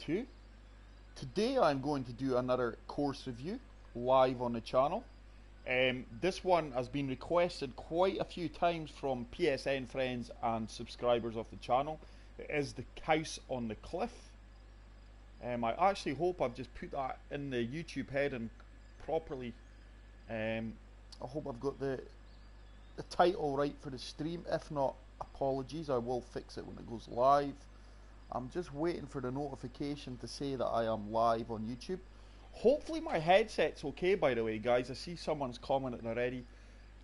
2. Today I'm going to do another course review live on the channel. This one has been requested quite a few times from PSN friends and subscribers of the channel. It is the House on the Cliff. I actually hope I've just put that in the YouTube heading properly. I hope I've got the title right for the stream. If not, apologies, I will fix it when it goes live. I'm just waiting for the notification to say that I am live on YouTube. Hopefully my headset's okay, by the way, guys. I see someone's commented already.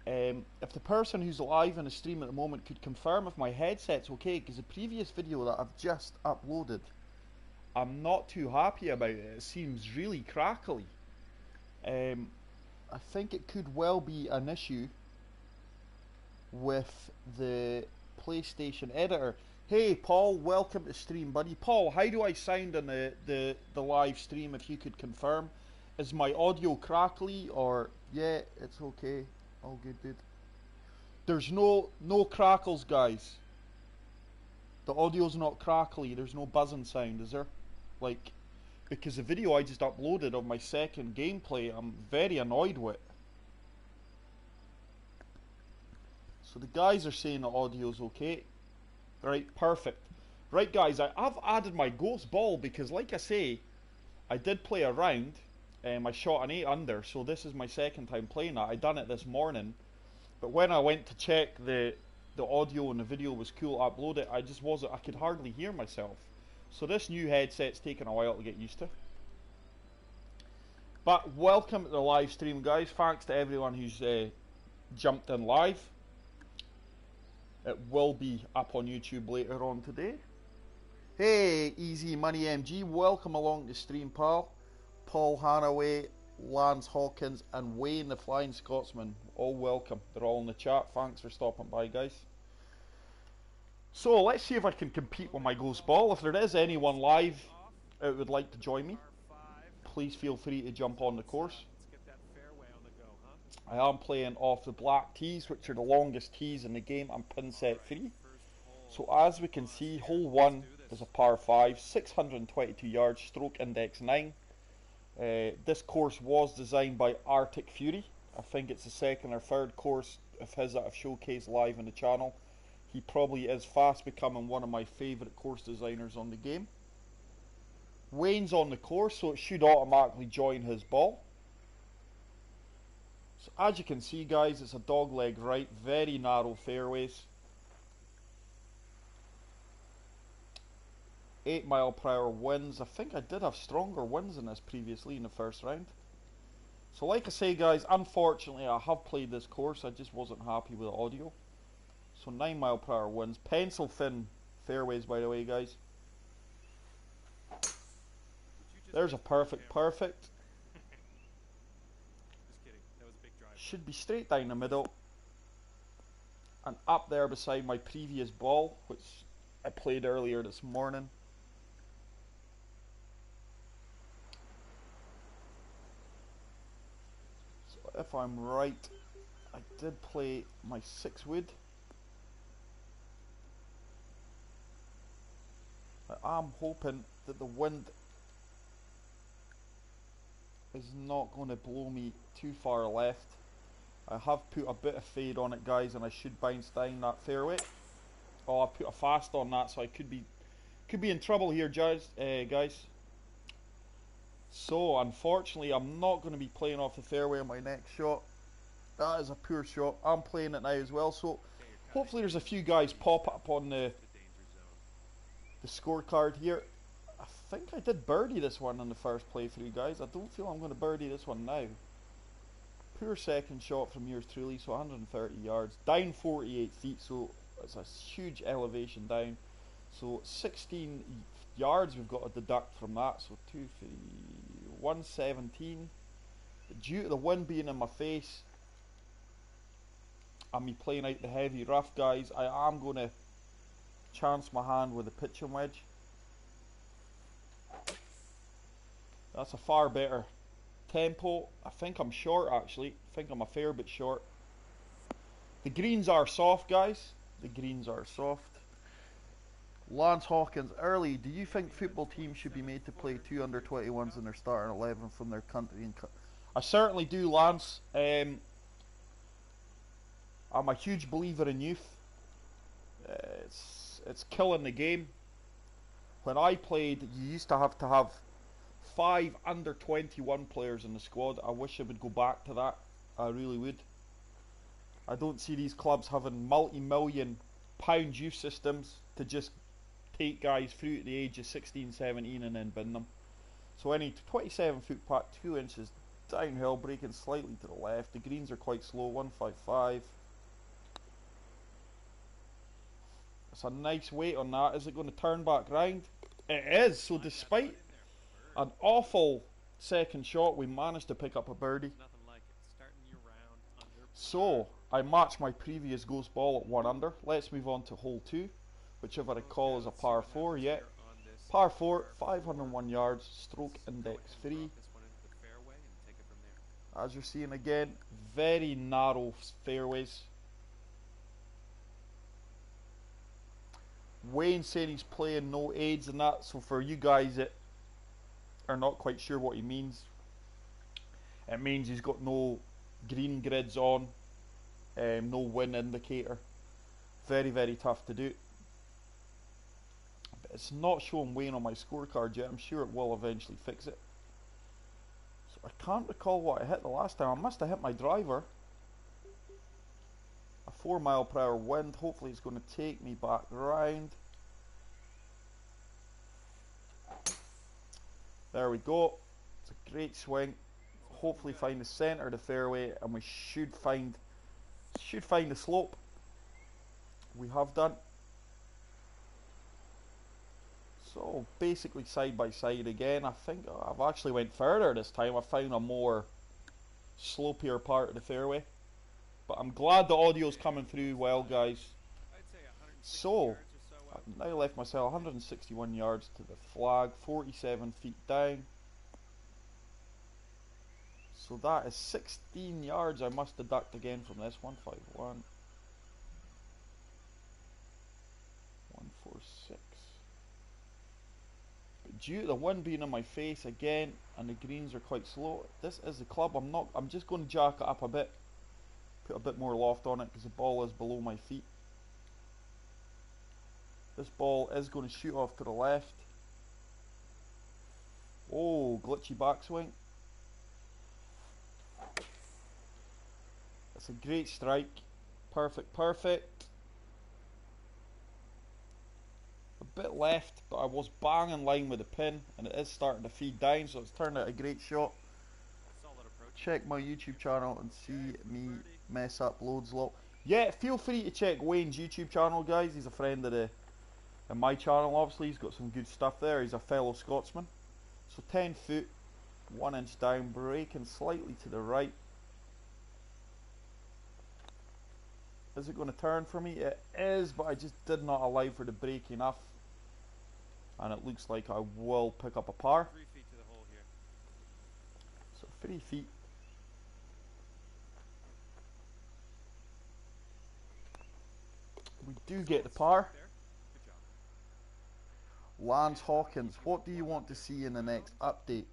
If the person who's live in the stream at the moment could confirm if my headset's okay, because the previous video that I've just uploaded, I'm not too happy about it. It seems really crackly. I think it could well be an issue with the PlayStation editor. Hey Paul, welcome to stream, buddy. Paul, how do I sound on the live stream, if you could confirm? Is my audio crackly, or yeah, it's okay. All good, dude. There's no crackles, guys. The audio's not crackly, there's no buzzing sound, is there? Like, because the video I just uploaded of my second gameplay, I'm very annoyed with. So the guys are saying the audio's okay. Right, perfect. Right, guys, I've added my ghost ball because, like I say, I did play a round. I shot an 8 under, so this is my second time playing that. I done it this morning, but when I went to check the audio and the video was cool, upload it, I could hardly hear myself. So this new headset's taken a while to get used to. But welcome to the live stream, guys. Thanks to everyone who's jumped in live. It will be up on YouTube later on today. Hey, Easy Money MG, welcome along to stream, pal. Paul Hanaway, Lance Hawkins, and Wayne the Flying Scotsman, all welcome. They're all in the chat. Thanks for stopping by, guys. So let's see if I can compete with my ghost ball. If there is anyone live who would like to join me, please feel free to jump on the course. I am playing off the black tees, which are the longest tees in the game. I'm pin set 3. So as we can see, hole 1 is a par 5, 622 yards, stroke index 9. This course was designed by Artic Fury. I think it's the second or third course of his that I've showcased live on the channel. He probably is fast becoming one of my favourite course designers on the game. Wayne's on the course, so it should automatically join his ball. So as you can see, guys, it's a dog leg right, very narrow fairways. 8 mile per hour winds. I think I did have stronger winds than this previously in the first round. So like I say, guys, unfortunately I have played this course, I just wasn't happy with the audio. So 9 mile per hour winds, pencil thin fairways, by the way, guys. There's a perfect. Should be straight down the middle and up there beside my previous ball, which I played earlier this morning. So if I'm right, I did play my 6 wood. I am hoping that the wind is not going to blow me too far left. I have put a bit of fade on it, guys, and I should bounce down that fairway. Oh, I put a fast on that, so I could be in trouble here, guys. So unfortunately, I'm not going to be playing off the fairway on my next shot. That is a poor shot. I'm playing it now as well. So hopefully, there's a few guys pop up on the scorecard here. I think I did birdie this one in the first playthrough, guys. I don't feel I'm going to birdie this one now. Poor second shot from yours truly, so 130 yards. Down 48 feet, so it's a huge elevation down. So 16 yards we've got to deduct from that, so 2, 3, 117. Due to the wind being in my face and me playing out the heavy rough, guys, I am going to chance my hand with a pitching wedge. That's a far better tempo. I think I'm short, actually. I think I'm a fair bit short. The greens are soft, guys. The greens are soft. Lance Hawkins, early, do you think football teams should be made to play two under 21s in their starting 11 from their country? I certainly do, Lance. I'm a huge believer in youth. It's killing the game. When I played, you used to have 5 under 21 players in the squad. I wish I would go back to that. I really would. I don't see these clubs having multi-million pound youth systems to just take guys through to the age of 16, 17 and then bin them. So any 27 foot putt, 2 inches downhill, braking slightly to the left. The greens are quite slow, 155. It's a nice weight on that. Is it going to turn back round? It is. So despite an awful second shot, we managed to pick up a birdie. So I matched my previous ghost ball at 1 under. Let's move on to hole 2, whichever I call is a par 4. Yeah, par 4, 501 yards, stroke index 3. As you're seeing again, very narrow fairways. Wayne saying he's playing no aids and that, so for you guys that are not quite sure what he means, it means he's got no green grids on, no wind indicator. Very, very tough to do. But it's not showing Wayne on my scorecard yet. I'm sure it will eventually fix it. So I can't recall what I hit the last time. I must have hit my driver. A 4 mile per hour wind. Hopefully it's going to take me back round. There we go. It's a great swing. Hopefully find the centre of the fairway, and we should find the slope. We have done. So basically side by side again. I think I've actually went further this time. I found a more slopier part of the fairway. But I'm glad the audio's coming through well, guys. So, I've now left myself 161 yards to the flag, 47 feet down. So that is 16 yards I must deduct again from this. 151. 146. But due to the wind being in my face again, and the greens are quite slow, this is the club. I'm just going to jack it up a bit. Put a bit more loft on it because the ball is below my feet. This ball is going to shoot off to the left. Oh, glitchy backswing. That's a great strike. Perfect, perfect. A bit left, but I was bang in line with the pin, and it is starting to feed down, so it's turned out a great shot. Check my YouTube channel and see me mess up loads lot. Yeah, feel free to check Wayne's YouTube channel, guys. He's a friend of my channel, obviously. He's got some good stuff there. He's a fellow Scotsman. So 10 foot, 1 inch down, braking slightly to the right. Is it going to turn for me? It is, but I just did not allow for the break enough. And it looks like I will pick up a par. 3 feet to the hole here. So 3 feet. We do get the par. Good job. Lance Hawkins, what do you want to see in the next update?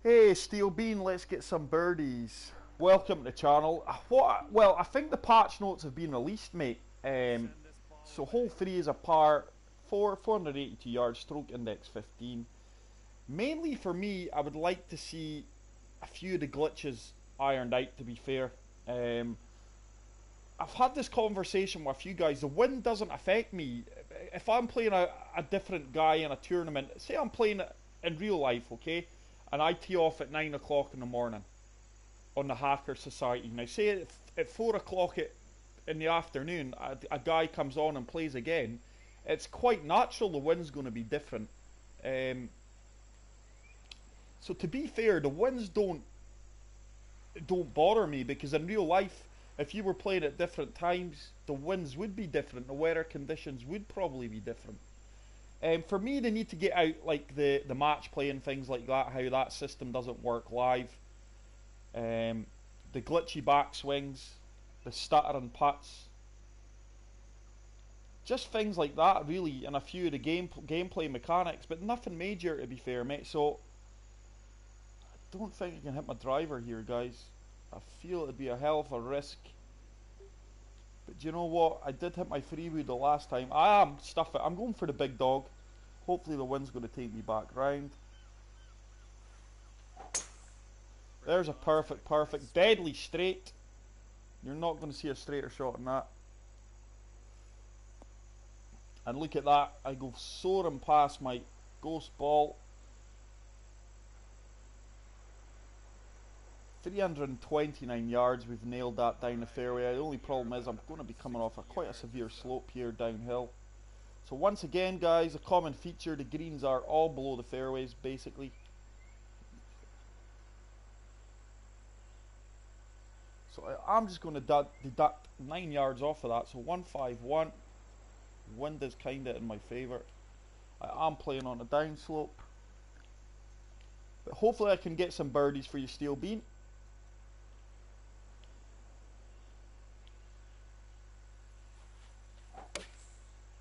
Hey Steel Bean, let's get some birdies. Welcome to the channel. Well, I think the patch notes have been released, mate. So hole 3 is a par 4, 482 yards, stroke index 15. Mainly for me, I would like to see a few of the glitches ironed out, to be fair. I've had this conversation with a few guys. The wind doesn't affect me. If I'm playing a different guy in a tournament, say I'm playing it in real life, okay, and I tee off at 9 o'clock in the morning on the Hacker Society. Now say at 4 o'clock in the afternoon, a guy comes on and plays again. It's quite natural the wind's going to be different. So to be fair, the winds don't bother me, because in real life, if you were playing at different times, the winds would be different, the weather conditions would probably be different. For me, they need to get out like the match play and things like that, how that system doesn't work live. The glitchy backswings, the stuttering putts. just things like that really, and a few of the gameplay mechanics, but nothing major to be fair, mate. So I don't think I can hit my driver here, guys. I feel it'd be a hell of a risk. But do you know what? I did hit my freewood the last time. I am stuff it. I'm going for the big dog. Hopefully the wind's going to take me back round. There's a perfect, deadly straight. You're not going to see a straighter shot than that. And look at that. I go soaring past my ghost ball. 329 yards, we've nailed that down the fairway. The only problem is I'm going to be coming off quite a severe slope here downhill. So once again, guys, a common feature, the greens are all below the fairways basically. So I'm just going to deduct 9 yards off of that. So 151. Wind is kind of in my favour. I am playing on a downslope. But hopefully I can get some birdies for you, Steel Bean.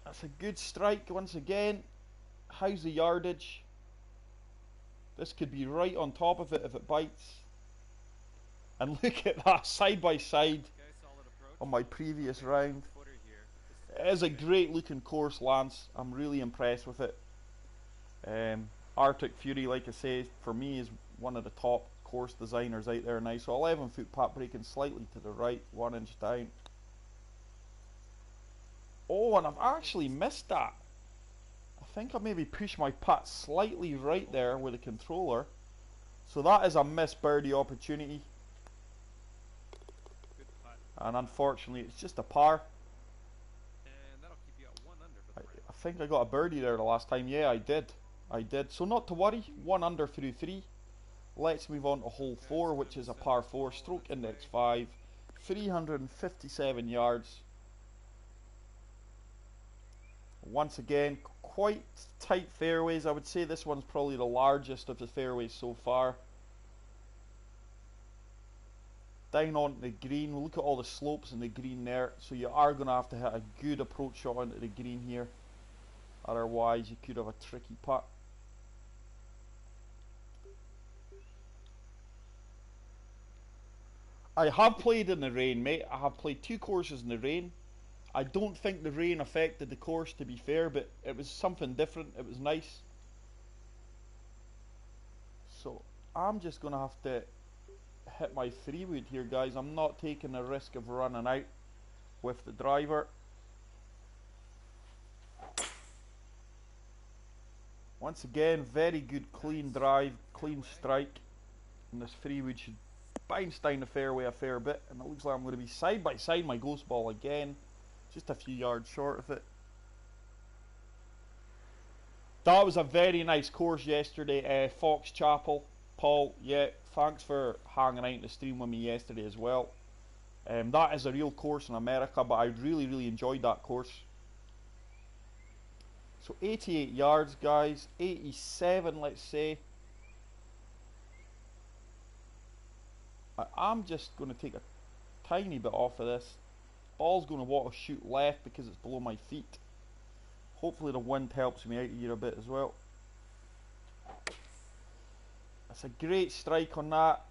That's a good strike once again. How's the yardage? This could be right on top of it if it bites. And look at that, side by side on my previous round. It is a great looking course, Lance. I'm really impressed with it. Artic Fury, like I say, for me is one of the top course designers out there now. So 11 foot putt, breaking slightly to the right, 1 inch down. Oh, and I've actually missed that. I think I maybe pushed my putt slightly right there with the controller. So that is a missed birdie opportunity. And unfortunately, it's just a par. And that'll keep you at 1 under for the round. I think I got a birdie there the last time. Yeah, I did. So not to worry. 1 under through 3. Let's move on to hole 4, which is a par 4. Stroke index 5. 357 yards. Once again, quite tight fairways. I would say this one's probably the largest of the fairways so far. Down onto the green, we'll look at all the slopes in the green there. So you are going to have to hit a good approach shot onto the green here. Otherwise you could have a tricky putt. I have played in the rain, mate. I have played 2 courses in the rain. I don't think the rain affected the course, to be fair, but it was something different. It was nice. So I'm just going to have to hit my 3-wood here, guys. I'm not taking the risk of running out with the driver. Once again, very good clean drive, clean strike. And this 3-wood should bounce down the fairway a fair bit. And it looks like I'm going to be side by side my ghost ball again. Just a few yards short of it. That was a very nice course yesterday. Fox Chapel. Paul, yeah, thanks for hanging out in the stream with me yesterday as well. That is a real course in America, but I really enjoyed that course. So 88 yards, guys. 87, let's say. I'm just going to take a tiny bit off of this. Ball's going to want to shoot left because it's below my feet. Hopefully the wind helps me out here a bit as well. That's a great strike on that.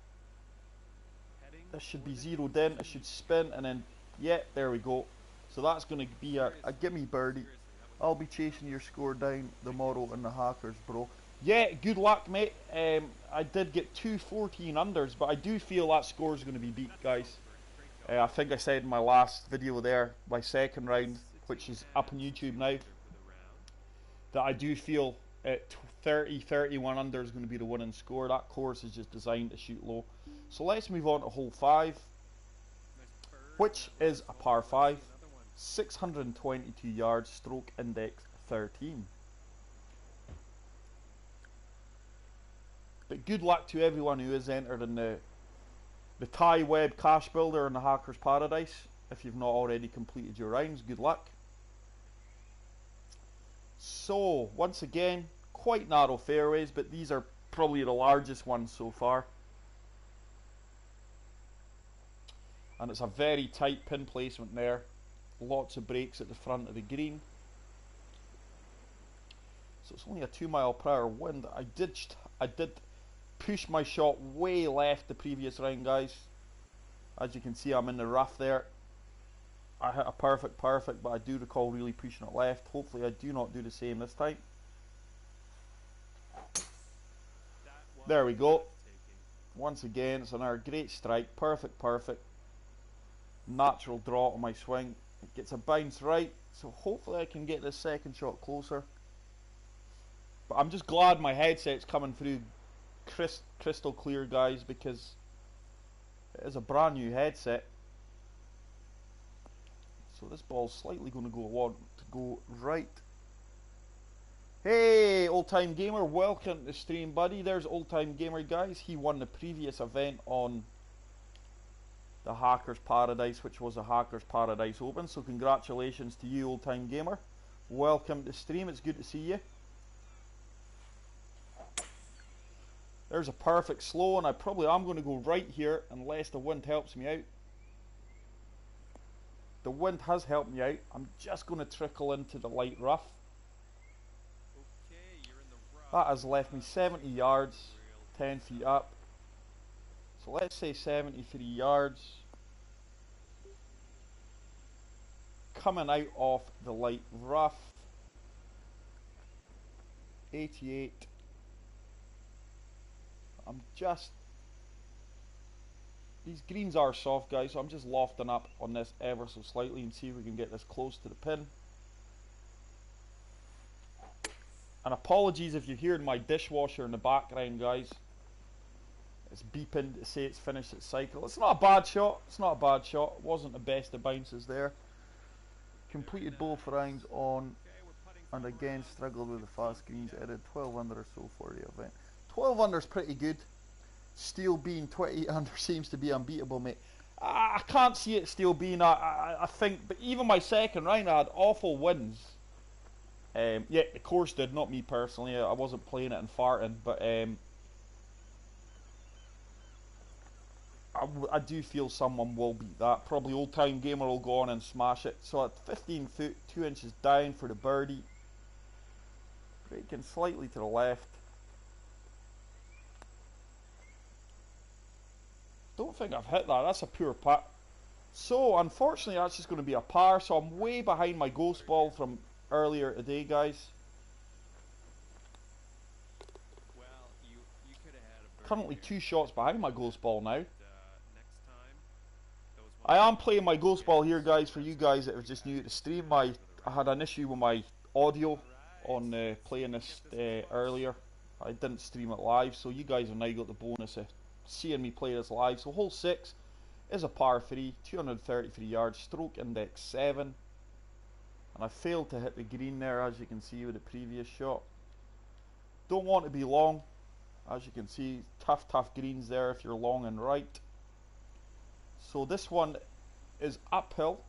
This should be zeroed in. It should spin and then, yeah, there we go. So that's going to be a gimme birdie. I'll be chasing your score down tomorrow in the Hackers, bro. Yeah, good luck, mate. I did get 2 14 unders, but I do feel that score is going to be beat, guys. I think I said in my last video there, my second round, which is up on YouTube now, that I do feel 30, 31 under is going to be the winning score. That course is just designed to shoot low. So let's move on to hole 5, which is a par 5, 622 yards, stroke index 13. But good luck to everyone who is entered in the Thai Web Cash Builder in the Hackers Paradise. If you've not already completed your rounds, good luck. So, once again, quite narrow fairways, but these are probably the largest ones so far. And it's a very tight pin placement there. lots of breaks at the front of the green. So it's only a 2 mile per hour wind. I did push my shot way left the previous round, guys. As you can see, I'm in the rough there. I hit a perfect, but I do recall really pushing it left. Hopefully I do not do the same this time. There we go. Once again, it's another great strike. Perfect. Natural draw to my swing. It gets a bounce right, so hopefully I can get this second shot closer. But I'm just glad my headset's coming through crystal clear, guys, because it is a brand new headset. So this ball's slightly going to go right. Hey, Old Time Gamer, welcome to the stream, buddy. There's Old Time Gamer, guys. He won the previous event on the Hackers Paradise, which was a Hackers Paradise Open. So congratulations to you, Old Time Gamer. Welcome to the stream. It's good to see you. There's a perfect slow, and I probably am going to go right here unless the wind helps me out. The wind has helped me out. I'm just going to trickle into the light rough. That has left me 70 yards, 10 feet up. So let's say 73 yards. Coming out of the light rough. 88. These greens are soft, guys, so I'm just lofting up on this ever so slightly and see if we can get this close to the pin. And apologies if you're hearing my dishwasher in the background, guys. It's beeping to say it's finished its cycle. It's not a bad shot. It wasn't the best of bounces there. Completed both rounds on and again struggled with the fast greens. I did 12 under or so for the event. 12 under is pretty good. Steel being 28 under seems to be unbeatable, mate. I can't see it still being. I think, but even my second round, I had awful winds. Yeah, the course did, not me personally. I wasn't playing it and farting, but I do feel someone will beat that. Probably Old Time Gamer will go on and smash it. So at 15 foot, 2 inches down for the birdie. Breaking slightly to the left. Don't think I've hit that. That's a poor putt. So unfortunately, that's just going to be a par. So I'm way behind my ghost ball from earlier today, guys. Well, you could have had a Currently 2 shots behind my ghost ball now. next time, I am playing my ghost ball here, guys, for you guys that are just new to the stream. I had an issue with my audio on playing this earlier. I didn't stream it live, so you guys have now got the bonus of seeing me play this live. So hole 6 is a par 3, 233 yards, stroke index 7. And I failed to hit the green there, as you can see with the previous shot. Don't want to be long. As you can see, tough greens there if you're long and right. So this one is uphill.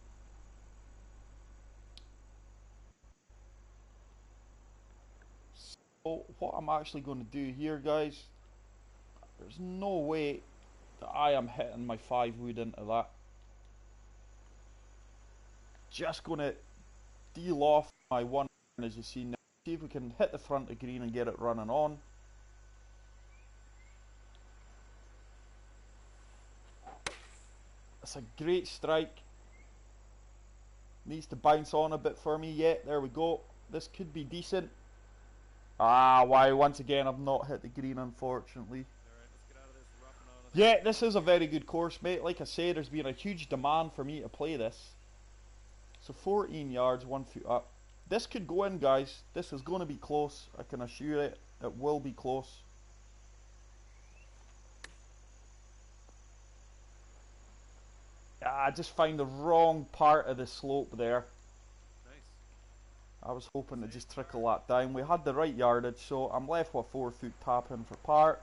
So what I'm actually going to do here, guys, there's no way that I am hitting my 5 wood into that. Just going to deal off my 1, as you see now. See if we can hit the front of green and get it running on. That's a great strike. Needs to bounce on a bit for me. Yeah, there we go. This could be decent. Why once again I've not hit the green, unfortunately. Alright, let's get out of this rough and out of Yeah, this is a very good course, mate. Like I said, there's been a huge demand for me to play this. So 14 yards, 1 foot up. This could go in, guys. This is going to be close. I can assure it. It will be close. I just found the wrong part of the slope there. Nice. I was hoping to just trickle that down. We had the right yardage, so I'm left with 4 foot tap in for par.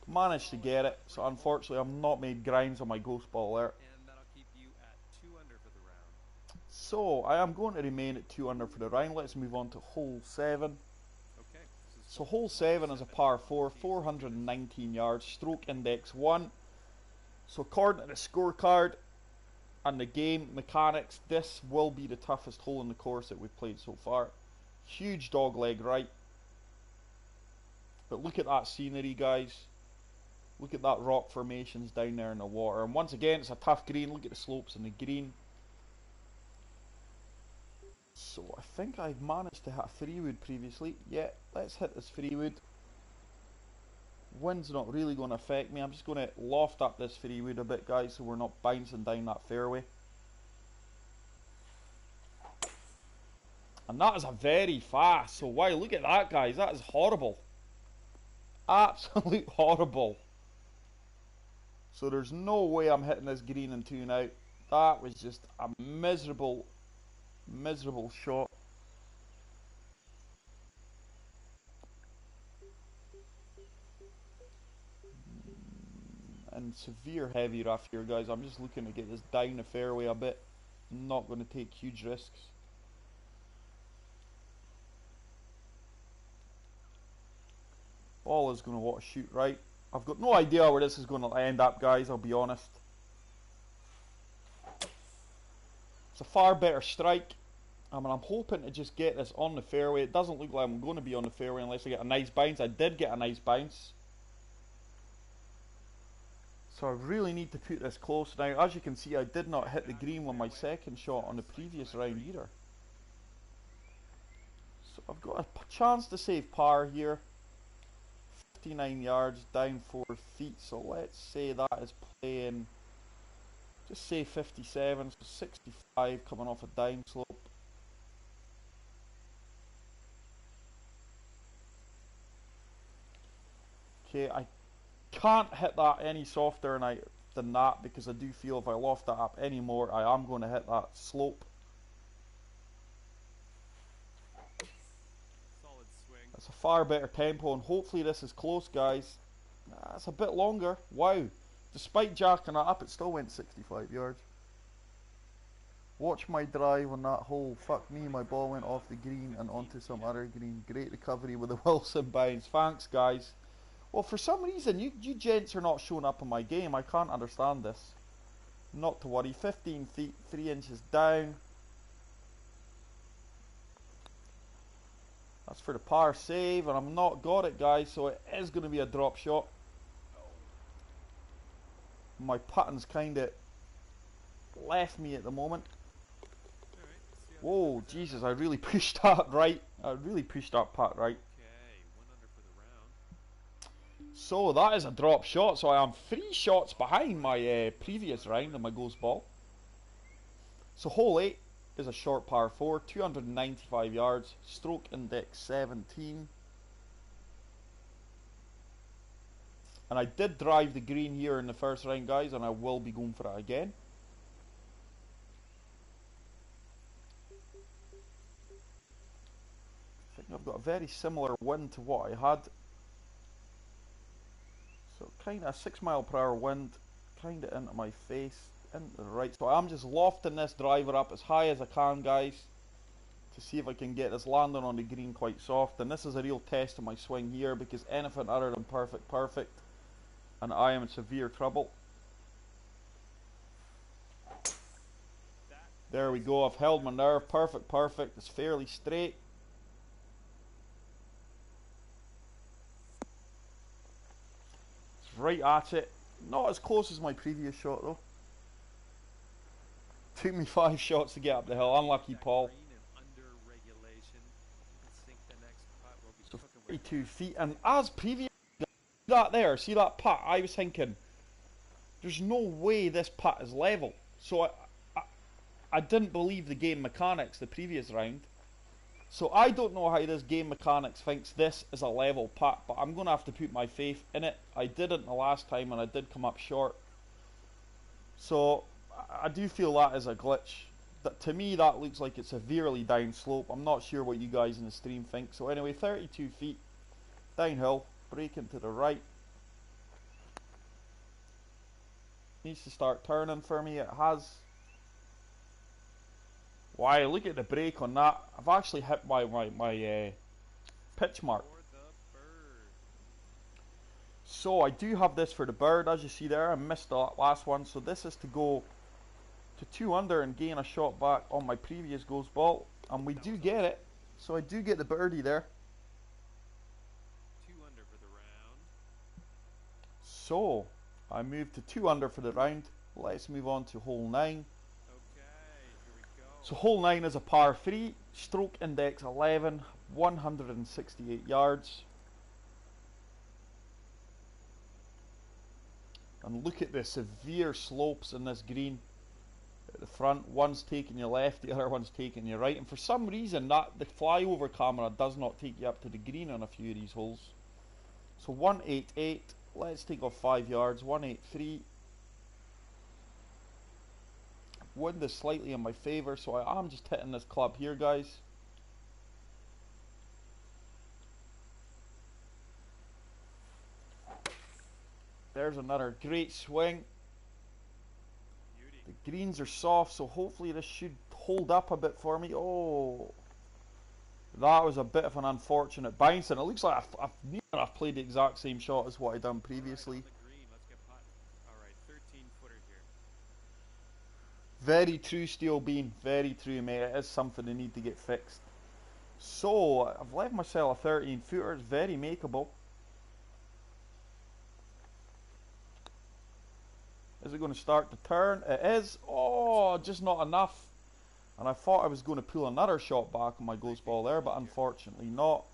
Managed to get it, so unfortunately I've not made grinds on my ghost ball there. And that'll keep you at 2 under for the round. So I am going to remain at 2 under for the round. Let's move on to hole 7. Okay. So hole 7 is a par 4, 419 yards, stroke index 1. So according to the scorecard, and the game mechanics, this will be the toughest hole in the course that we've played so far. Huge dog leg right. But look at that scenery, guys. Look at that rock formations down there in the water. And once again, it's a tough green. Look at the slopes in the green. So I think I've managed to hit a 3-wood previously. Yeah, let's hit this 3-wood. Wind's not really going to affect me. I'm just going to loft up this 3-wood a bit, guys, so we're not bouncing down that fairway. And that is a very fast. So wow, look at that, guys. That is horrible. Absolute horrible. So there's no way I'm hitting this green in 2 and out. That was just a miserable, miserable shot. And severe heavy rough here, guys. I'm just looking to get this down the fairway a bit. Not going to take huge risks. Ball is going to want to shoot right. I've got no idea where this is going to end up, guys, I'll be honest. It's a far better strike. I mean, I'm hoping to just get this on the fairway. It doesn't look like I'm going to be on the fairway unless I get a nice bounce. I did get a nice bounce. So I really need to put this close. Now, as you can see, I did not hit the green with my second shot on the previous round either. So I've got a chance to save par here. 59 yards, down 4 feet. So let's say that is playing, just say 57, so 65 coming off a down slope. Okay, I can't hit that any softer than that because I do feel if I loft that up any more, I am going to hit that slope. Solid swing. That's a far better tempo, and hopefully this is close, guys. That's a bit longer. Wow. Despite jacking it up, it still went 65 yards. Watch my drive on that hole. Fuck me, my ball went off the green and onto some other green. Great recovery with the Wilson bounce. Thanks, guys. Well, for some reason, you gents are not showing up in my game. I can't understand this. Not to worry. 15 feet, 3 inches down. That's for the par save, and I'm not got it, guys, so it is going to be a drop shot. My putting's kind of left me at the moment. Whoa, Jesus, I really pushed that right. I really pushed that putt right. Okay, 1 under for the round. So that is a drop shot, so I am 3 shots behind my previous round on my ghost ball. So hole 8 is a short par 4, 295 yards, stroke index 17. And I did drive the green here in the first round, guys, and I will be going for it again. I think I've got a very similar wind to what I had. So kind of a 6 mile per hour wind, kind of into my face, into the right. So I'm just lofting this driver up as high as I can, guys, to see if I can get this landing on the green quite soft. And this is a real test of my swing here, because anything other than perfect, and I am in severe trouble. There we go, I've held my nerve. Perfect, it's fairly straight. It's right at it. Not as close as my previous shot though. Took me 5 shots to get up the hill. Unlucky Paul. So 32 feet, and as previous, that there, see that putt, I was thinking there's no way this putt is level. So I didn't believe the game mechanics the previous round. So I don't know how this game mechanics thinks this is a level putt, but I'm going to have to put my faith in it. I didn't the last time and I did come up short. So I do feel that is a glitch. That, to me, that looks like it's severely down slope. I'm not sure what you guys in the stream think. So anyway, 32 feet downhill, braking to the right. Needs to start turning for me. It has. Wow, look at the brake on that. I've actually hit my pitch mark. So I do have this for the bird, as you see there. I missed the last one, so this is to go to 2 under and gain a shot back on my previous ghost ball, and we do get it. So I do get the birdie there. 2 under for the round. So I move to 2 under for the round. Let's move on to hole 9. Okay, here we go. So hole 9 is a par 3, stroke index 11, 168 yards. And look at the severe slopes in this green. At the front, one's taking you left, the other one's taking you right. And for some reason, the flyover camera does not take you up to the green on a few of these holes. So 188, let's take off 5 yards, 183. Wind is slightly in my favour, so I am just hitting this club here, guys. There's another great swing. Beauty. The greens are soft, so hopefully this should hold up a bit for me. Oh, that was a bit of an unfortunate bounce, and it looks like I've played the exact same shot as what I'd done previously. All right, on the green. Let's get putting. All right, 13-footer here. Very true, Steel Bean. Very true, mate. It is something they need to get fixed. So I've left myself a 13-footer. It's very makeable. Is it going to start to turn? It is. Oh, just not enough. And I thought I was going to pull another shot back on my ghost ball there, but unfortunately not.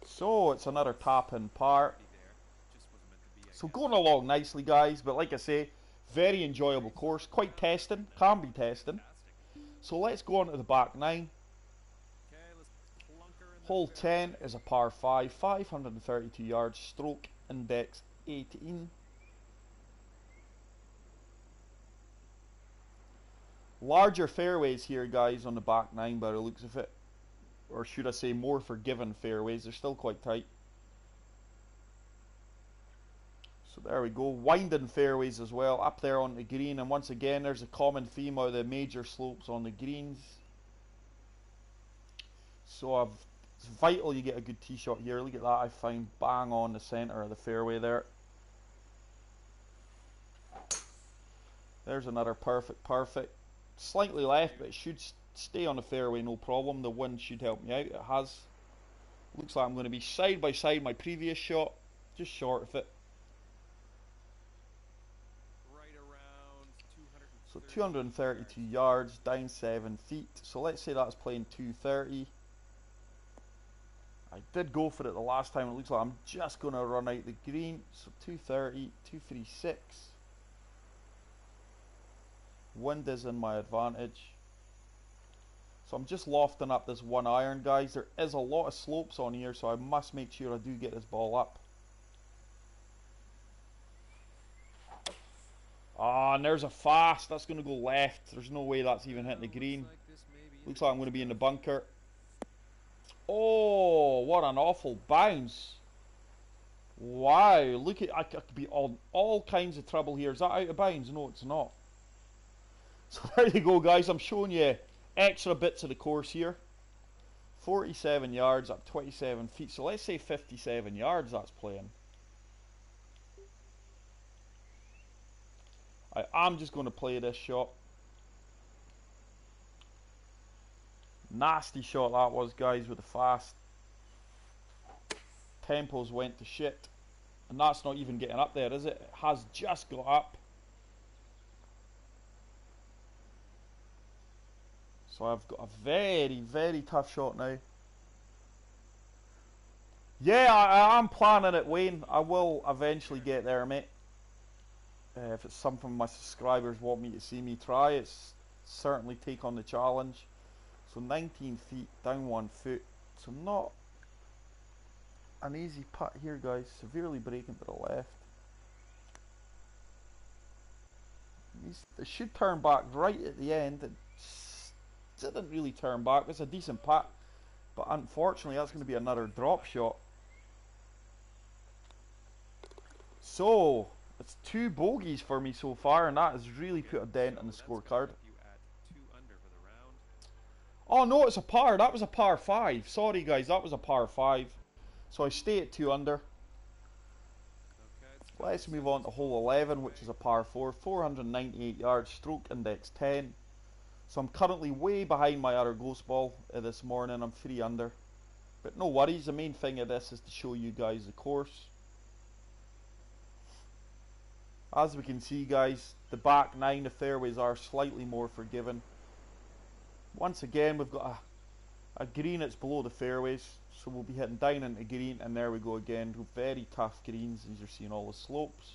So it's another tap-in par. Just wasn't meant to be, I So guess. going along nicely, guys. But like I say, very enjoyable course. Quite testing. Can be testing. Fantastic. So let's go on to the back 9. Okay, let's plunker in the Hole fairway. 10 is a par 5, 532 yards, stroke index 18. Larger fairways here, guys, on the back 9 by the looks of it. Or should I say more forgiving fairways, they're still quite tight. So there we go, winding fairways as well, up there on the green, and once again there's a common theme of the major slopes on the greens. So it's vital you get a good tee shot here. Look at that, I find bang on the centre of the fairway there. There's another perfect. Slightly left, but it should stay on the fairway, no problem. The wind should help me out. It has. Looks like I'm going to be side by side my previous shot, just short of it. Right around 230. So 232 yards, down 7 feet. So let's say that's playing 230. I did go for it the last time. It looks like I'm just going to run out the green. So 230, 236. Wind is in my advantage. So I'm just lofting up this 1 iron, guys. There is a lot of slopes on here, so I must make sure I do get this ball up. Ah, and there's a fast. That's going to go left. There's no way that's even hitting the green. Looks like I'm going to be in the bunker. Oh, what an awful bounce. Wow, look at, I could be on all kinds of trouble here. Is that out of bounds? No, it's not. So there you go, guys. I'm showing you extra bits of the course here. 47 yards up 27 feet. So let's say 57 yards that's playing. I'm just going to play this shot. Nasty shot that was, guys, with the fast. Tempos went to shit. And that's not even getting up there, is it? It has just got up. So I've got a very, very tough shot now. Yeah, I am planning it, Wayne. I will eventually get there, mate. If it's something my subscribers want me to see me try, it's certainly take on the challenge. So 19 feet, down 1 foot. So not an easy putt here, guys. Severely breaking to the left. It should turn back right at the end. It didn't really turn back. It's a decent putt, but unfortunately that's going to be another drop shot. So it's 2 bogeys for me so far, and that has really put a dent in the scorecard. Oh no, it's a par. That was a par 5. Sorry guys, that was a par 5. So I stay at 2 under. Okay, it's Let's move on to hole 11, which is a par 4, 498 yards, stroke index 10. So I'm currently way behind my other ghost ball this morning. I'm 3 under. But no worries, the main thing of this is to show you guys the course. As we can see, guys, the back 9, the fairways are slightly more forgiving. Once again, we've got a green that's below the fairways, so we'll be hitting down into green, and there we go again. Very tough greens, as you're seeing all the slopes.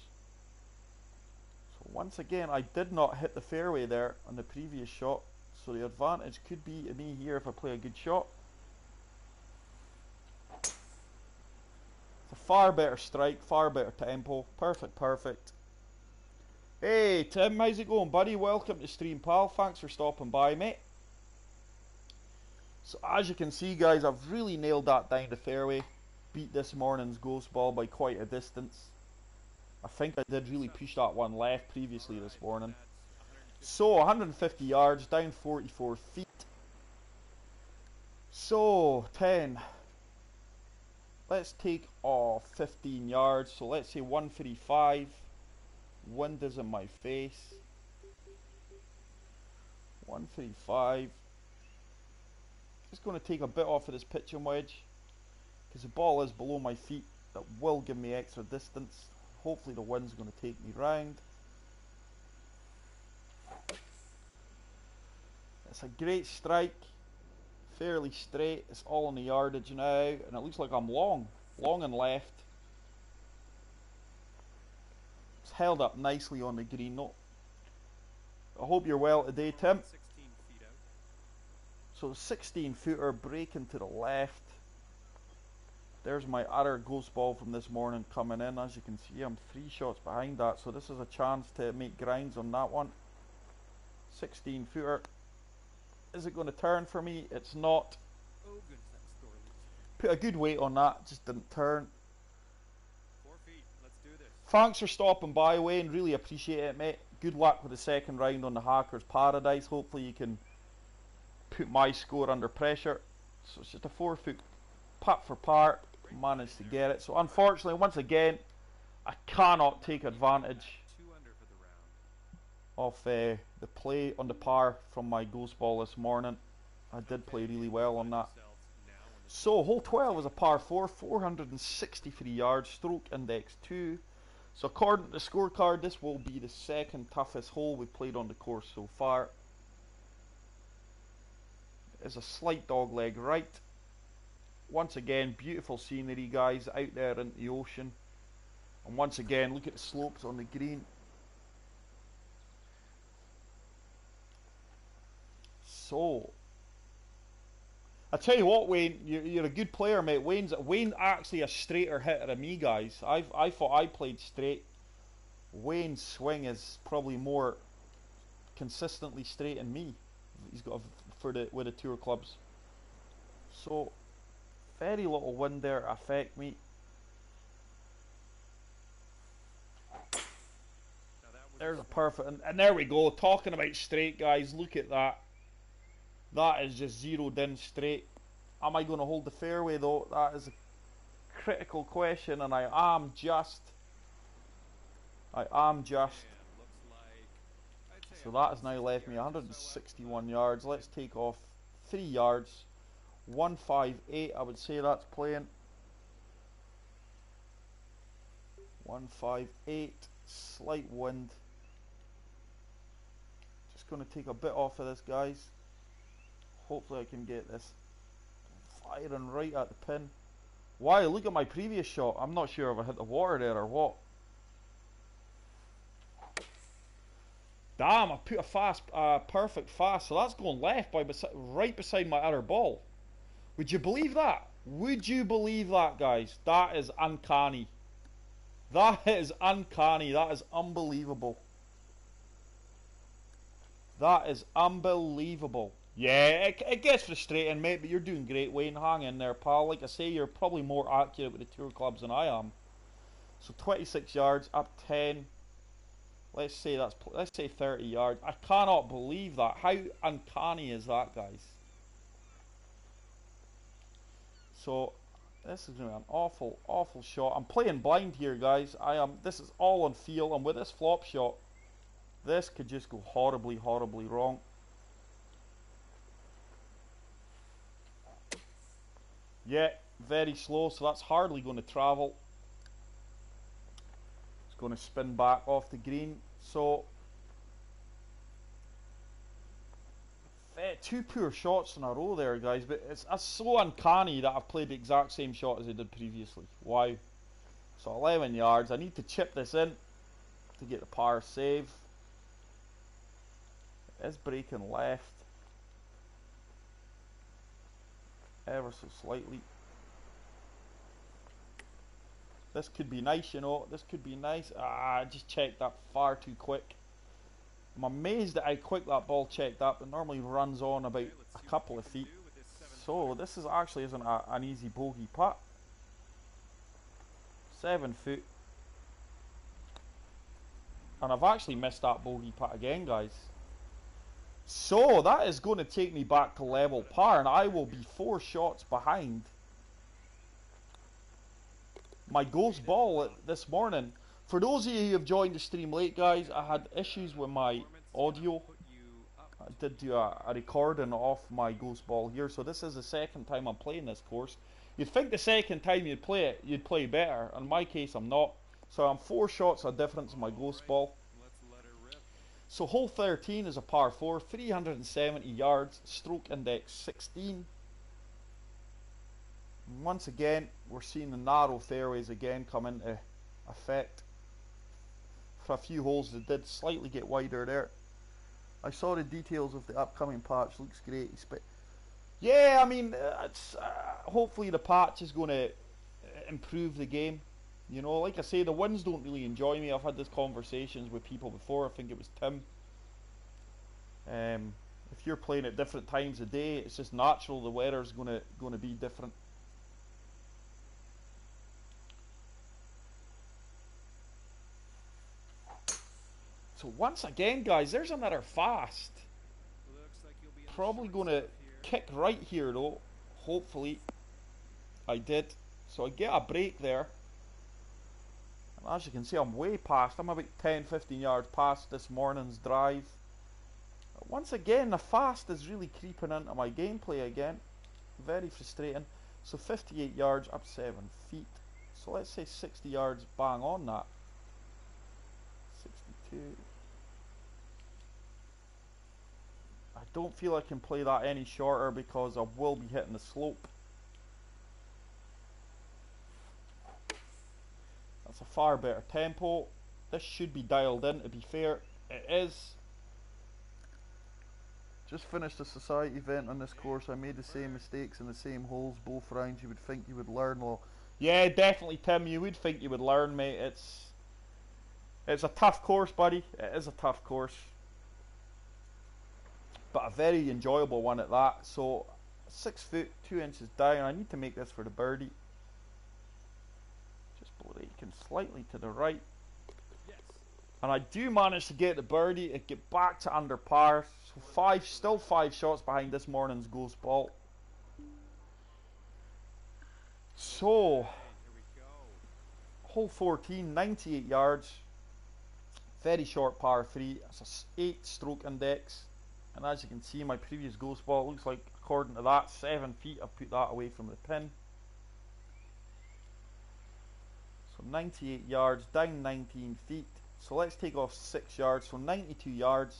So once again, I did not hit the fairway there on the previous shot, so the advantage could be to me here if I play a good shot. It's a far better strike, far better tempo. Perfect, perfect. Hey Tim, how's it going, buddy? Welcome to stream, pal. Thanks for stopping by, mate. So as you can see, guys, I've really nailed that down the fairway. Beat this morning's ghost ball by quite a distance. I think I did really push that one left previously this morning. So 150 yards, down 44 feet. So 10. Let's take off 15 yards. So let's say 135. Wind is in my face. 135. Just going to take a bit off of this pitching wedge because the ball is below my feet. That will give me extra distance. Hopefully the wind's going to take me round. It's a great strike, fairly straight. It's all on the yardage now, and it looks like I'm long and left. It's held up nicely on the green note. I hope you're well today, Tim. So 16 footer breaking to the left. There's my other ghost ball from this morning coming in. As you can see, I'm 3 shots behind that, so this is a chance to make grinds on that one. 16 footer. Is it going to turn for me? It's not. Put a good weight on that, just didn't turn. 4 feet. Let's do this. Thanks for stopping by, Wayne. Really appreciate it, mate. Good luck with the second round on the Hackers Paradise. Hopefully you can put my score under pressure. So it's just a 4-foot putt for par. Managed to get it. So unfortunately, once again, I cannot take advantage of the play on the par from my ghost ball this morning. I did play really well on that. So hole 12 is a par 4, 463 yards, stroke index 2. So according to the scorecard, this will be the second toughest hole we've played on the course so far. There's a slight dog leg right. Once again, beautiful scenery, guys, out there in the ocean. And once again, look at the slopes on the green. So, I tell you what, Wayne, you're a good player, mate. Wayne's actually a straighter hitter than me, guys. I thought I played straight. Wayne's swing is probably more consistently straight than me. He's got with the tour clubs. So, very little wind there affect me. There's a perfect, and there we go. Talking about straight, guys. Look at that. That is just zeroed in straight. Am I going to hold the fairway though? That is a critical question, and I am just. So that has now left me 161 yards. Let's take off 3 yards. 158, I would say that's playing. 158, slight wind. Just going to take a bit off of this, guys. Hopefully I can get this firing right at the pin. Wow, look at my previous shot. I'm not sure if I hit the water there or what. Damn, I put a fast, perfect fast. So that's going left right beside my other ball. Would you believe that? Would you believe that, guys? That is uncanny. That is uncanny. That is unbelievable. That is unbelievable. Yeah, it gets frustrating, mate, but you're doing great, Wayne. Hang in there, pal. Like I say, you're probably more accurate with the tour clubs than I am. So 26 yards, up 10. Let's say 30 yards. I cannot believe that. How uncanny is that, guys? So This is going to be an awful, awful shot. I'm playing blind here, guys. This is all on feel, and with this flop shot, this could just go horribly, horribly wrong. Yeah, very slow, so that's hardly going to travel. It's going to spin back off the green. So, two poor shots in a row there, guys. But it's so uncanny that I've played the exact same shot as I did previously. Wow. So 11 yards. I need to chip this in to get the par save. It is breaking left. Ever so slightly. This could be nice, you know. This could be nice. I just checked that far too quick. I'm amazed at how quick that ball checked up. It normally runs on about a couple of feet. So this is actually isn't an easy bogey putt. 7 foot. And I've actually missed that bogey putt again, guys. So that is going to take me back to level par, and I will be 4 shots behind my ghost ball this morning. For those of you who have joined the stream late, guys, I had issues with my audio. I did do a recording off my ghost ball here, so this is the second time I'm playing this course. You'd think the second time you'd play it, you'd play better. In my case, I'm not. So I'm 4 shots of difference in my ghost ball. So hole 13 is a par 4, 370 yards, stroke index 16. And once again, we're seeing the narrow fairways again come into effect. For a few holes that did slightly get wider there. I saw the details of the upcoming patch, looks great. But yeah, I mean, hopefully the patch is going to improve the game. You know, like I say, the winds don't really enjoy me. I've had these conversations with people before. I think it was Tim. If you're playing at different times of day, it's just natural. The weather's going to be different. So once again, guys, there's another fast. Probably going to kick right here, though. Hopefully, I did. So I get a break there. And as you can see, I'm way past. I'm about 10-15 yards past this morning's drive. Once again, the fast is really creeping into my gameplay again. Very frustrating. So 58 yards, up 7 feet. So let's say 60 yards, bang on that. 62. I don't feel I can play that any shorter because I will be hitting the slope. That's a far better tempo. This should be dialed in, to be fair. It is. Just finished a society event on this course. I made the same mistakes in the same holes both rounds. You would think you would learn. Well, yeah, definitely, Tim. You would think you would learn, mate. It's a tough course, buddy. It is a tough course, but a very enjoyable one at that. So 6 foot 2 inches down. I need to make this for the birdie. Just breaking slightly to the right. And I do manage to get the birdie and get back to under par. So still 5 shots behind this morning's ghost ball. So, hole 14, 98 yards. Very short par 3. It's a 8 stroke index. And as you can see, my previous ghost ball, it looks like, according to that, 7 feet. I put that away from the pin. So 98 yards, down 19 feet. So let's take off 6 yards, so 92 yards.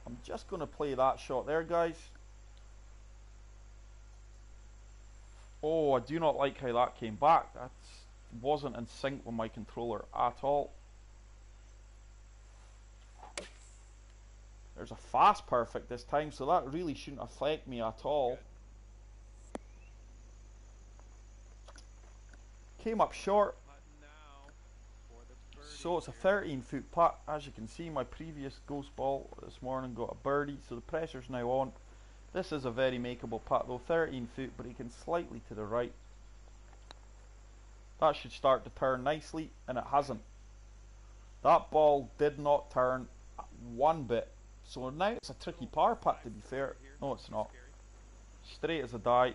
I'm just going to play that shot there, guys. Oh, I do not like how that came back. That wasn't in sync with my controller at all. There's a fast perfect this time, so that really shouldn't affect me at all. Came up short. So it's a 13 foot putt. As you can see, my previous ghost ball this morning got a birdie, so the pressure's now on. This is a very makeable putt though, 13 foot, breaking slightly to the right. That should start to turn nicely, and it hasn't. That ball did not turn one bit. So now it's a tricky par putt, to be fair. No, it's not. Straight as a die.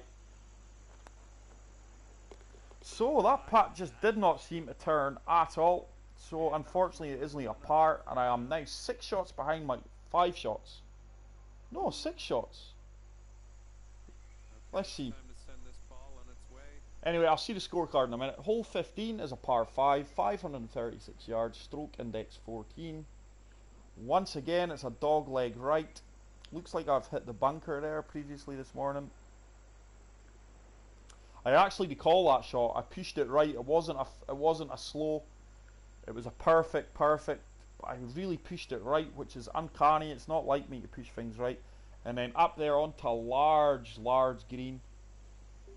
So that putt just did not seem to turn at all. So unfortunately it is only a par, and I am now 6 shots behind my 5 shots. No, 6 shots. Let's see. Time to send this ball on its way. Anyway, I'll see the scorecard in a minute. Hole 15 is a par 5, 536 yards, stroke index 14. Once again, it's a dog leg right. Looks like I've hit the bunker there previously this morning. I actually recall that shot. I pushed it right. It wasn't a slow. It was a perfect. I really pushed it right, which is uncanny. It's not like me to push things right. And then up there onto a large green. I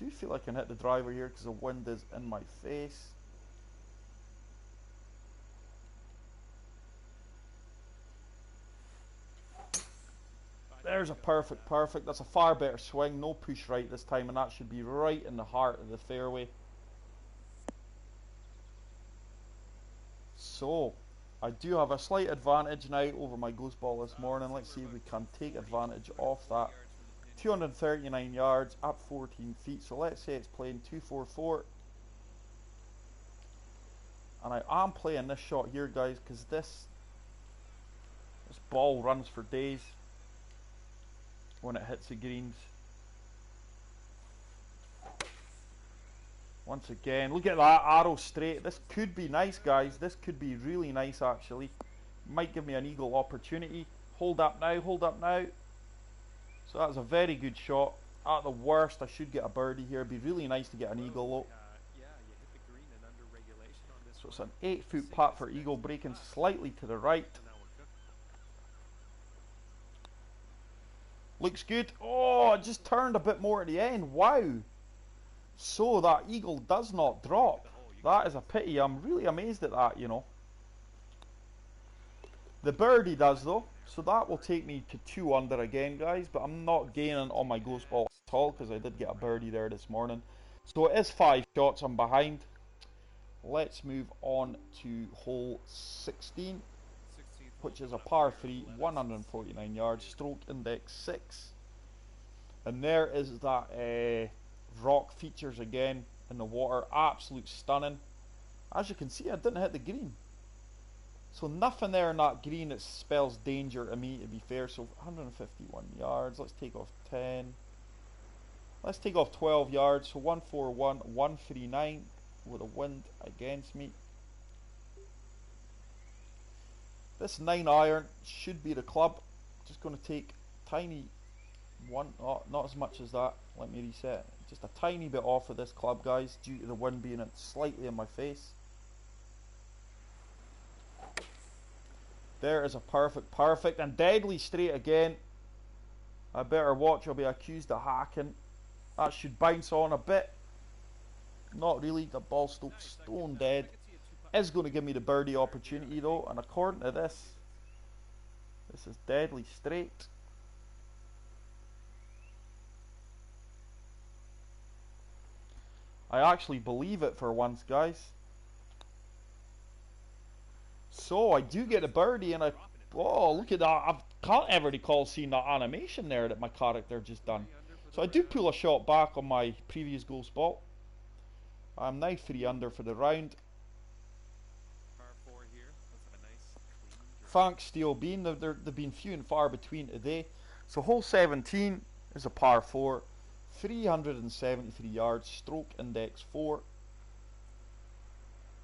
do feel like I can hit the driver here because the wind is in my face. There's a perfect. That's a far better swing. No push right this time, and that should be right in the heart of the fairway. So, I do have a slight advantage now over my ghost ball this morning. Let's see if we can take advantage of that. 239 yards up 14 feet. So let's say it's playing 244. And I am playing this shot here, guys, because this ball runs for days when it hits the greens. Once again, look at that arrow straight. This could be nice, guys. This could be really nice, actually. Might give me an eagle opportunity. Hold up now, hold up now. So that's a very good shot. At the worst, I should get a birdie here. It'd be really nice to get an eagle though. Yeah, you hit the green and under regulation on this. So it's an 8-foot putt for eagle, breaking slightly to the right. Looks good. Oh, it just turned a bit more at the end. Wow. So that eagle does not drop. That is a pity. I'm really amazed at that, you know. The birdie does though. So that will take me to 2 under again, guys. But I'm not gaining on my ghost ball at all because I did get a birdie there this morning. So it is 5 shots. I'm behind. Let's move on to hole 16. Which is a par 3, 149 yards, stroke index 6. And there is that rock features again in the water, absolute stunning. As you can see, I didn't hit the green. So nothing there in that green that spells danger to me, to be fair. So 151 yards, let's take off 10. Let's take off 12 yards, so 141, 139 with a wind against me. This 9 iron should be the club. Just going to take tiny one, oh, not as much as that. Let me reset. Just a tiny bit off of this club, guys, due to the wind being slightly in my face. There is a perfect and deadly straight again. I better watch, I'll be accused of hacking. That should bounce on a bit. Not really, the ball's still stone dead. Is going to give me the birdie opportunity though, and according to this is deadly straight. I actually believe it for once, guys. So I do get a birdie, and oh, look at that. I can't ever recall seeing that animation there that my character just done. So I do pull a shot back on my previous goal spot. I'm now 3 under for the round. Thanks, Steel Bean. They've been few and far between today. So hole 17 is a par 4, 373 yards, stroke index 4.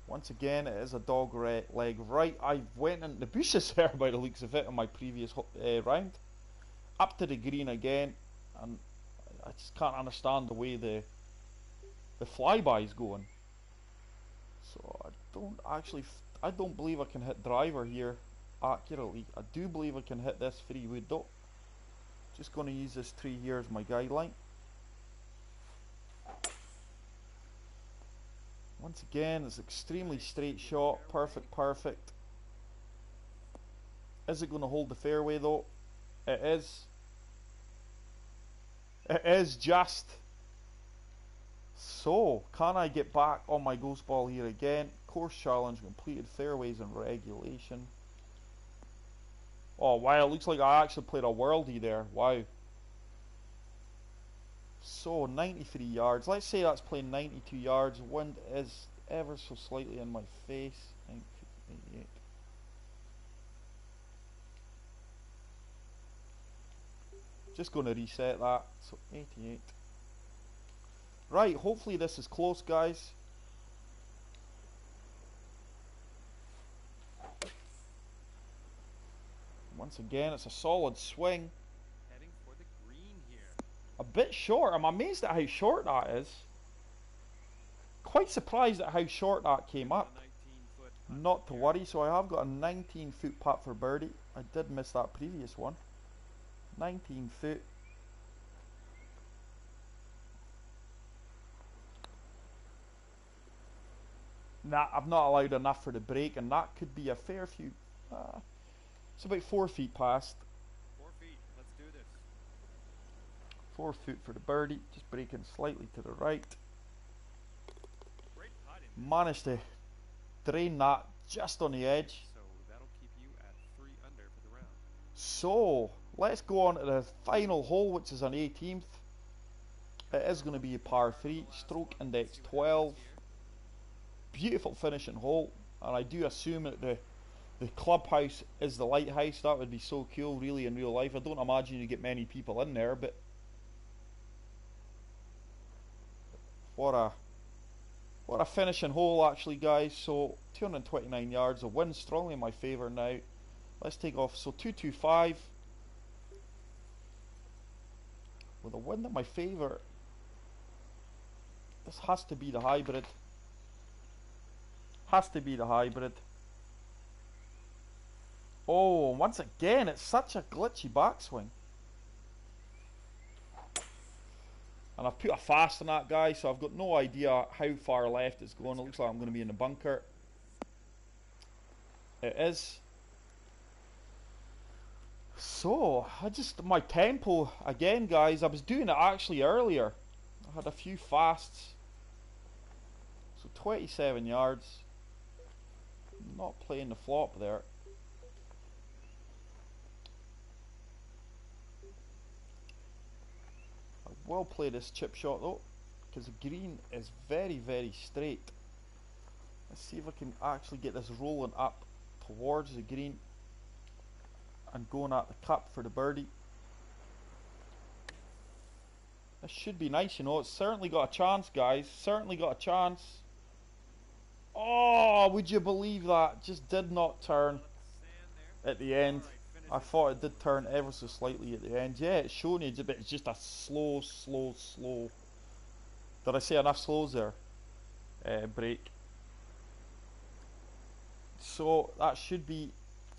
Once again, it is a dog leg right. I went into the bushes there by the looks of it on my previous round. Up to the green again, and I just can't understand the way the flyby is going. So I don't believe I can hit driver here accurately. I do believe I can hit this 3 wood though. Just going to use this tree here as my guideline. Once again, it's extremely straight shot, perfect. Is it going to hold the fairway though? It is. It is just. So, can I get back on my ghost ball here again? Course challenge completed, fairways and regulation. Oh wow, it looks like I actually played a worldie there. Wow. So 93 yards. Let's say that's playing 92 yards. Wind is ever so slightly in my face. 88. Just going to reset that. So 88. Right, hopefully this is close, guys. Once again, it's a solid swing. Heading for the green here. A bit short. I'm amazed at how short that is. Quite surprised at how short that came up. Not to worry, so I have got a 19 foot putt for birdie. I did miss that previous one. 19 foot. Nah, I've not allowed enough for the break, and that could be a fair few. It's about 4 feet past. 4 feet. Let's do this. 4 foot for the birdie. Just breaking slightly to the right. Great putting. Managed to drain that just on the edge. So that'll keep you at 3 under for the round. So let's go on to the final hole, which is an 18th. It is going to be a par 3, stroke index 12. Beautiful finishing hole, and I do assume that the clubhouse is the lighthouse. That would be so cool, really, in real life. I don't imagine you get many people in there, but what a finishing hole, actually, guys. So 229 yards. The wind strongly in my favour now. Let's take off. So 225 with a wind in my favour. This has to be the hybrid. Has to be the hybrid. Oh, once again, it's such a glitchy backswing. And I've put a fast on that, guy, so I've got no idea how far left it's going. It looks like I'm going to be in the bunker. It is. So, my tempo, again, guys, I was doing it actually earlier. I had a few fasts. So 27 yards. Not playing the flop there. I will play this chip shot though, because the green is very, very straight. Let's see if I can actually get this rolling up towards the green and going at the cup for the birdie. This should be nice, you know. It's certainly got a chance, guys. Certainly got a chance. Oh, would you believe that? Just did not turn at the end. I thought it did turn ever so slightly at the end. Yeah, it's showing you, but it's just a slow. Did I say enough slows there? Break. So that should be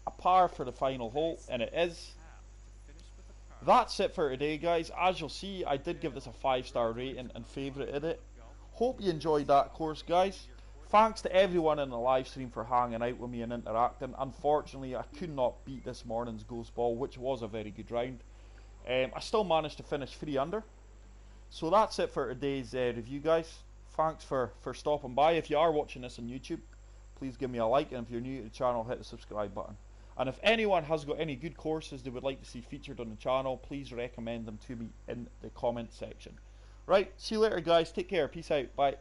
a par for the final hole, and it is. That's it for today, guys. As you'll see, I did give this a 5-star rating and favorited it. Hope you enjoyed that course, guys. Thanks to everyone in the live stream for hanging out with me and interacting. Unfortunately, I could not beat this morning's ghost ball, which was a very good round. I still managed to finish 3 under. So that's it for today's review, guys. Thanks for stopping by. If you are watching this on YouTube, please give me a like, and if you're new to the channel, hit the subscribe button. And if anyone has got any good courses they would like to see featured on the channel, please recommend them to me in the comment section. Right, see you later, guys. Take care. Peace out. Bye.